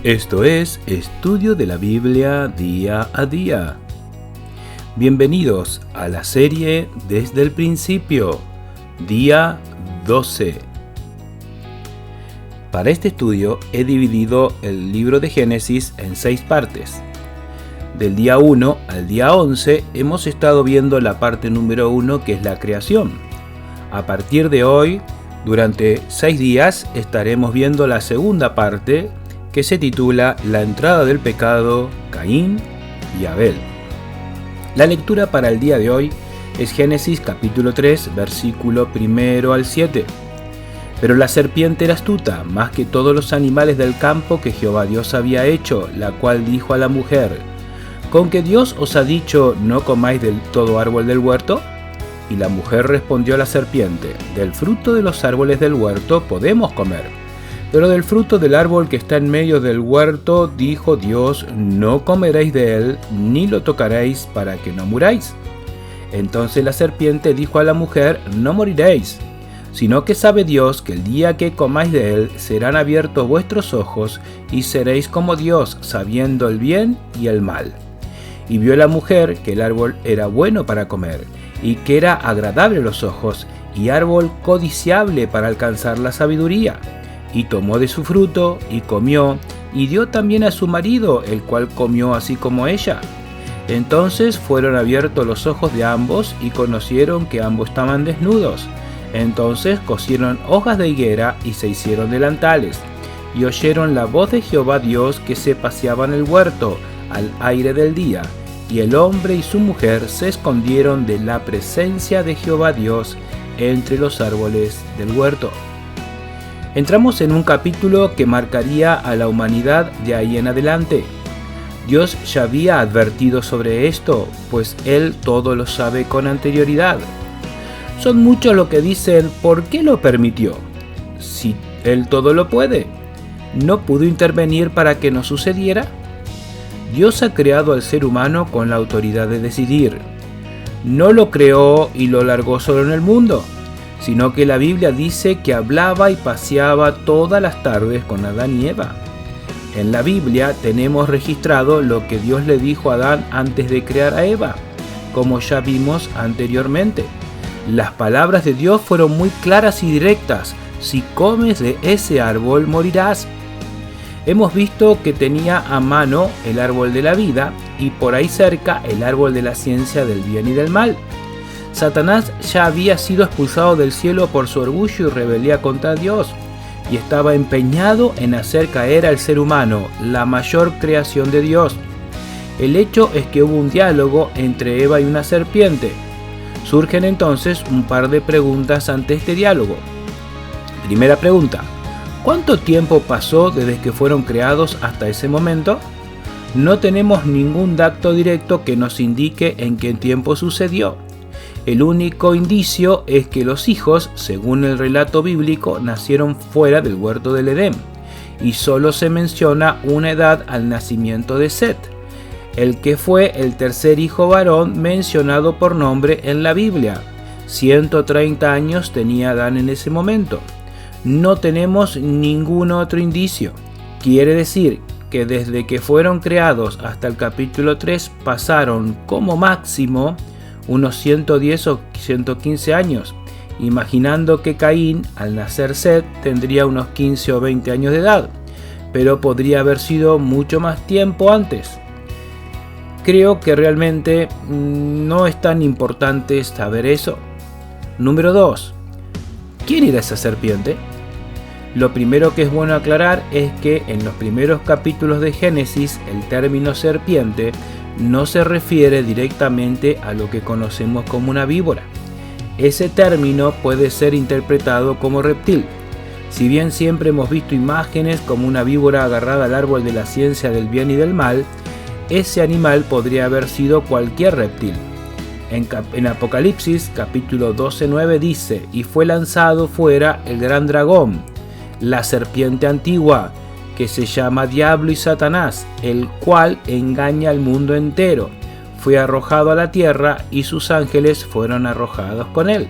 Esto es Estudio de la Biblia Día a Día. Bienvenidos a la serie Desde el Principio, día 12. Para este estudio he dividido el libro de Génesis en 6 partes. Del día 1 al día 11 hemos estado viendo la parte número 1, que es la creación. A partir de hoy, durante 6 días, estaremos viendo la segunda parte, que se titula La entrada del pecado, Caín y Abel. La lectura para el día de hoy es Génesis capítulo 3, versículo 1 al 7. Pero la serpiente era astuta, más que todos los animales del campo que Jehová Dios había hecho, la cual dijo a la mujer: ¿Con que Dios os ha dicho, no comáis del todo árbol del huerto? Y la mujer respondió a la serpiente: Del fruto de los árboles del huerto podemos comer. Pero del fruto del árbol que está en medio del huerto, dijo Dios, no comeréis de él, ni lo tocaréis, para que no muráis. Entonces la serpiente dijo a la mujer: No moriréis, sino que sabe Dios que el día que comáis de él, serán abiertos vuestros ojos, y seréis como Dios, sabiendo el bien y el mal. Y vio la mujer que el árbol era bueno para comer, y que era agradable a los ojos, y árbol codiciable para alcanzar la sabiduría. Y tomó de su fruto, y comió, y dio también a su marido, el cual comió así como ella. Entonces fueron abiertos los ojos de ambos, y conocieron que ambos estaban desnudos. Entonces cosieron hojas de higuera, y se hicieron delantales. Y oyeron la voz de Jehová Dios, que se paseaba en el huerto, al aire del día. Y el hombre y su mujer se escondieron de la presencia de Jehová Dios entre los árboles del huerto. Entramos en un capítulo que marcaría a la humanidad de ahí en adelante. Dios ya había advertido sobre esto, pues Él todo lo sabe con anterioridad. Son muchos los que dicen: ¿por qué lo permitió? Si Él todo lo puede, ¿no pudo intervenir para que no sucediera? Dios ha creado al ser humano con la autoridad de decidir. No lo creó y lo largó solo en el mundo, sino que la Biblia dice que hablaba y paseaba todas las tardes con Adán y Eva. En la Biblia tenemos registrado lo que Dios le dijo a Adán antes de crear a Eva, como ya vimos anteriormente. Las palabras de Dios fueron muy claras y directas: si comes de ese árbol morirás. Hemos visto que tenía a mano el árbol de la vida y por ahí cerca el árbol de la ciencia del bien y del mal. Satanás ya había sido expulsado del cielo por su orgullo y rebeldía contra Dios, y estaba empeñado en hacer caer al ser humano, la mayor creación de Dios. El hecho es que hubo un diálogo entre Eva y una serpiente. Surgen entonces un par de preguntas ante este diálogo. Primera pregunta: ¿cuánto tiempo pasó desde que fueron creados hasta ese momento? No tenemos ningún dato directo que nos indique en qué tiempo sucedió. El único indicio es que los hijos, según el relato bíblico, nacieron fuera del huerto del Edén, y solo se menciona una edad al nacimiento de Set, el que fue el tercer hijo varón mencionado por nombre en la Biblia. 130 años tenía Adán en ese momento. No tenemos ningún otro indicio. Quiere decir que desde que fueron creados hasta el capítulo 3 pasaron como máximo unos 110 o 115 años, imaginando que Caín, al nacer Set, tendría unos 15 o 20 años de edad, pero podría haber sido mucho más tiempo antes. Creo que realmente no es tan importante saber eso. Número 2. ¿Quién era esa serpiente? Lo primero que es bueno aclarar es que en los primeros capítulos de Génesis el término serpiente no se refiere directamente a lo que conocemos como una víbora. Ese término puede ser interpretado como reptil. Si bien siempre hemos visto imágenes como una víbora agarrada al árbol de la ciencia del bien y del mal, ese animal podría haber sido cualquier reptil. En Apocalipsis capítulo 12:9 dice: y fue lanzado fuera el gran dragón, la serpiente antigua, que se llama Diablo y Satanás, el cual engaña al mundo entero. Fue arrojado a la tierra y sus ángeles fueron arrojados con él.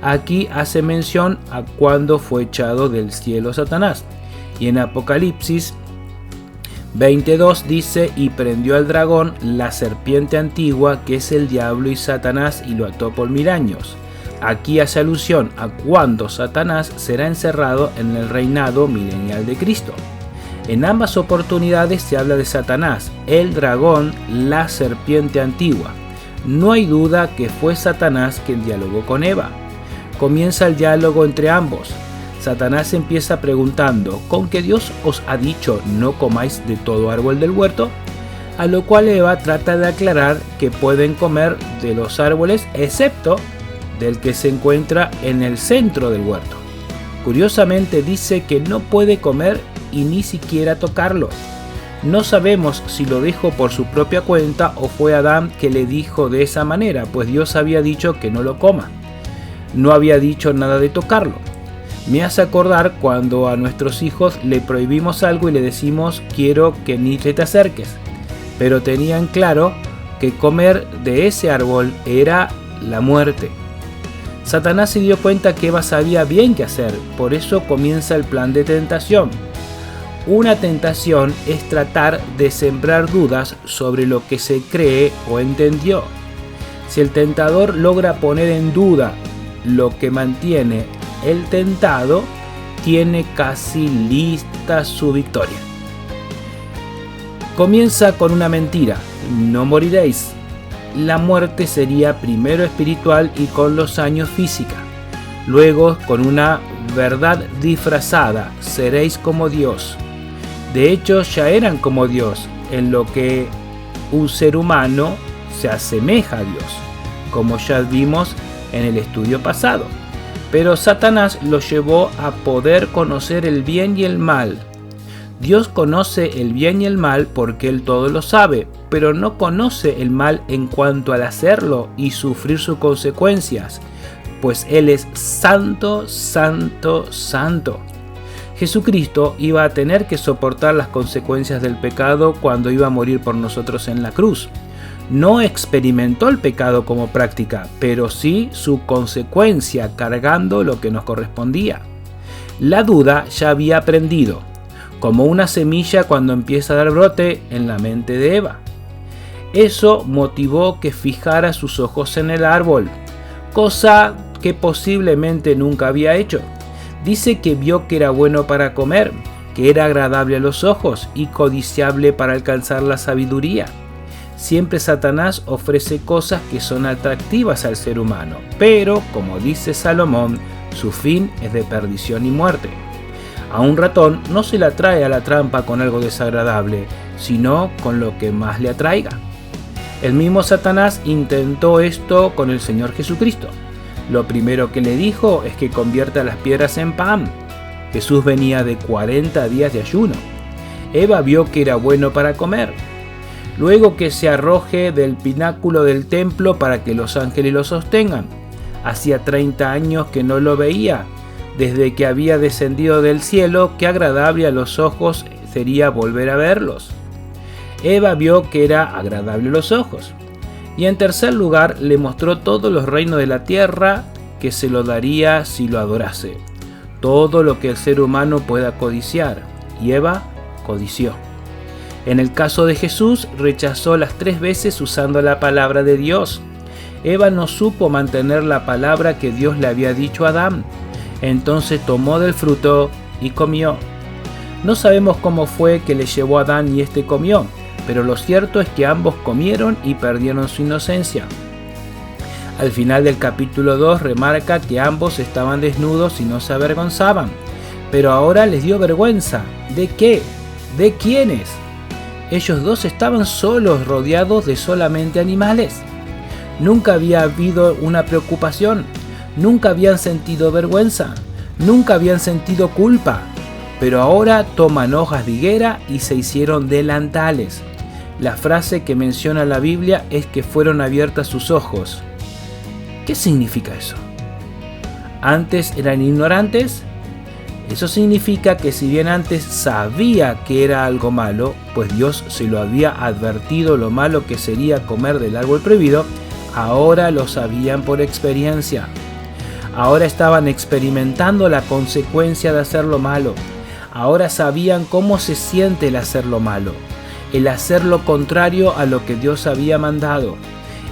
Aquí hace mención a cuando fue echado del cielo Satanás. Y en Apocalipsis 20:2 dice: y prendió al dragón, la serpiente antigua, que es el diablo y Satanás, y lo ató por 1000 años. Aquí hace alusión a cuando Satanás será encerrado en el reinado milenial de Cristo. En ambas oportunidades se habla de Satanás, el dragón, la serpiente antigua. No hay duda que fue Satanás quien dialogó con Eva. Comienza el diálogo entre ambos. Satanás empieza preguntando: ¿con qué Dios os ha dicho no comáis de todo árbol del huerto? A lo cual Eva trata de aclarar que pueden comer de los árboles excepto del que se encuentra en el centro del huerto. Curiosamente dice que no puede comer y ni siquiera tocarlo. No sabemos si lo dijo por su propia cuenta o fue Adán que le dijo de esa manera, pues Dios había dicho que no lo coma. No había dicho nada de tocarlo. Me hace acordar cuando a nuestros hijos le prohibimos algo y le decimos: quiero que ni te acerques. Pero tenían claro que comer de ese árbol era la muerte. Satanás se dio cuenta que Eva sabía bien qué hacer, por eso comienza el plan de tentación. Una tentación es tratar de sembrar dudas sobre lo que se cree o entendió. Si el tentador logra poner en duda lo que mantiene el tentado, tiene casi lista su victoria. Comienza con una mentira: no moriréis. La muerte sería primero espiritual y con los años física. Luego, con una verdad disfrazada: seréis como Dios. De hecho, ya eran como Dios, en lo que un ser humano se asemeja a Dios, como ya vimos en el estudio pasado. Pero Satanás lo llevó a poder conocer el bien y el mal. Dios conoce el bien y el mal porque Él todo lo sabe, pero no conoce el mal en cuanto al hacerlo y sufrir sus consecuencias, pues Él es santo, santo, santo. Jesucristo iba a tener que soportar las consecuencias del pecado cuando iba a morir por nosotros en la cruz. No experimentó el pecado como práctica, pero sí su consecuencia, cargando lo que nos correspondía. La duda ya había aprendido, como una semilla cuando empieza a dar brote en la mente de Eva. Eso motivó que fijara sus ojos en el árbol, cosa que posiblemente nunca había hecho. Dice que vio que era bueno para comer, que era agradable a los ojos y codiciable para alcanzar la sabiduría. Siempre Satanás ofrece cosas que son atractivas al ser humano, pero, como dice Salomón, su fin es de perdición y muerte. A un ratón no se le atrae a la trampa con algo desagradable, sino con lo que más le atraiga. El mismo Satanás intentó esto con el Señor Jesucristo. Lo primero que le dijo es que convierta las piedras en pan. Jesús venía de 40 días de ayuno. Eva vio que era bueno para comer. Luego que se arroje del pináculo del templo para que los ángeles lo sostengan. Hacía 30 años que no lo veía, desde que había descendido del cielo. Qué agradable a los ojos sería volver a verlos. Eva vio que era agradable a los ojos. Y en tercer lugar le mostró todos los reinos de la tierra, que se lo daría si lo adorase. Todo lo que el ser humano pueda codiciar. Y Eva codició. En el caso de Jesús, rechazó las 3 veces usando la palabra de Dios. Eva no supo mantener la palabra que Dios le había dicho a Adán. Entonces tomó del fruto y comió. No sabemos cómo fue que le llevó a Adán y éste comió, pero lo cierto es que ambos comieron y perdieron su inocencia. Al final del capítulo 2 remarca que ambos estaban desnudos y no se avergonzaban. Pero ahora les dio vergüenza. ¿De qué? ¿De quiénes? Ellos dos estaban solos, rodeados de solamente animales. Nunca había habido una preocupación, nunca habían sentido vergüenza, nunca habían sentido culpa. Pero ahora toman hojas de higuera y se hicieron delantales. La frase que menciona la Biblia es que fueron abiertas sus ojos. ¿Qué significa eso? ¿Antes eran ignorantes? Eso significa que si bien antes sabía que era algo malo, pues Dios se lo había advertido lo malo que sería comer del árbol prohibido, ahora lo sabían por experiencia. Ahora estaban experimentando la consecuencia de hacer lo malo. Ahora sabían cómo se siente el hacer lo malo, el hacer lo contrario a lo que Dios había mandado.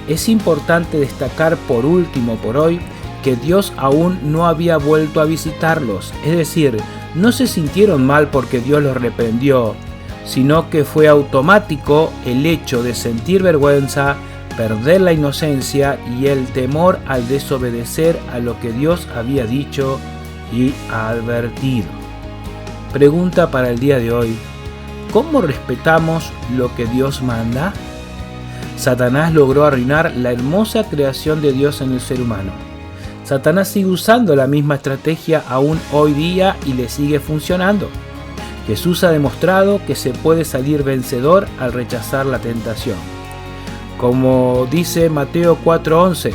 Es importante destacar por último por hoy que Dios aún no había vuelto a visitarlos, es decir, no se sintieron mal porque Dios los reprendió, sino que fue automático el hecho de sentir vergüenza, perder la inocencia y el temor al desobedecer a lo que Dios había dicho y advertido. Pregunta para el día de hoy: ¿cómo respetamos lo que Dios manda? Satanás logró arruinar la hermosa creación de Dios en el ser humano. Satanás sigue usando la misma estrategia aún hoy día y le sigue funcionando. Jesús ha demostrado que se puede salir vencedor al rechazar la tentación. Como dice Mateo 4:11,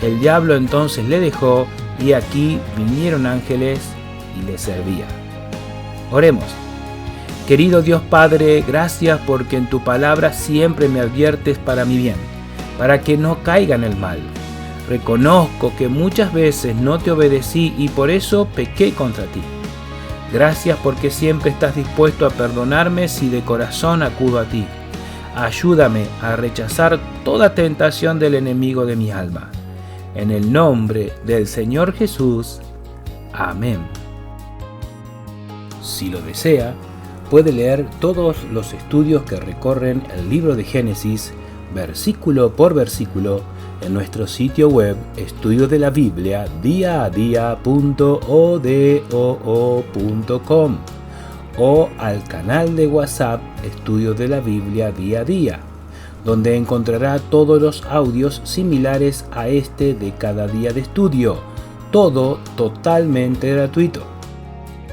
el diablo entonces le dejó y aquí vinieron ángeles y le servían. Oremos. Querido Dios Padre, gracias porque en tu palabra siempre me adviertes para mi bien, para que no caiga en el mal. Reconozco que muchas veces no te obedecí y por eso pequé contra ti. Gracias porque siempre estás dispuesto a perdonarme si de corazón acudo a ti. Ayúdame a rechazar toda tentación del enemigo de mi alma. En el nombre del Señor Jesús. Amén. Si lo desea, puede leer todos los estudios que recorren el libro de Génesis, versículo por versículo, en nuestro sitio web Estudio de la Biblia diaadía.odoo.com o al canal de WhatsApp Estudio de la Biblia Día a Día, donde encontrará todos los audios similares a este de cada día de estudio, todo totalmente gratuito.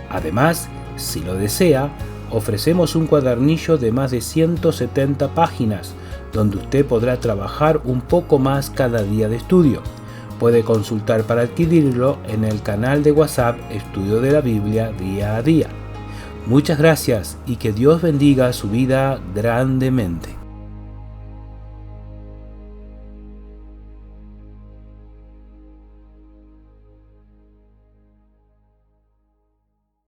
Además, si lo desea, ofrecemos un cuadernillo de más de 170 páginas, donde usted podrá trabajar un poco más cada día de estudio. Puede consultar para adquirirlo en el canal de WhatsApp Estudio de la Biblia Día a Día. Muchas gracias y que Dios bendiga su vida grandemente.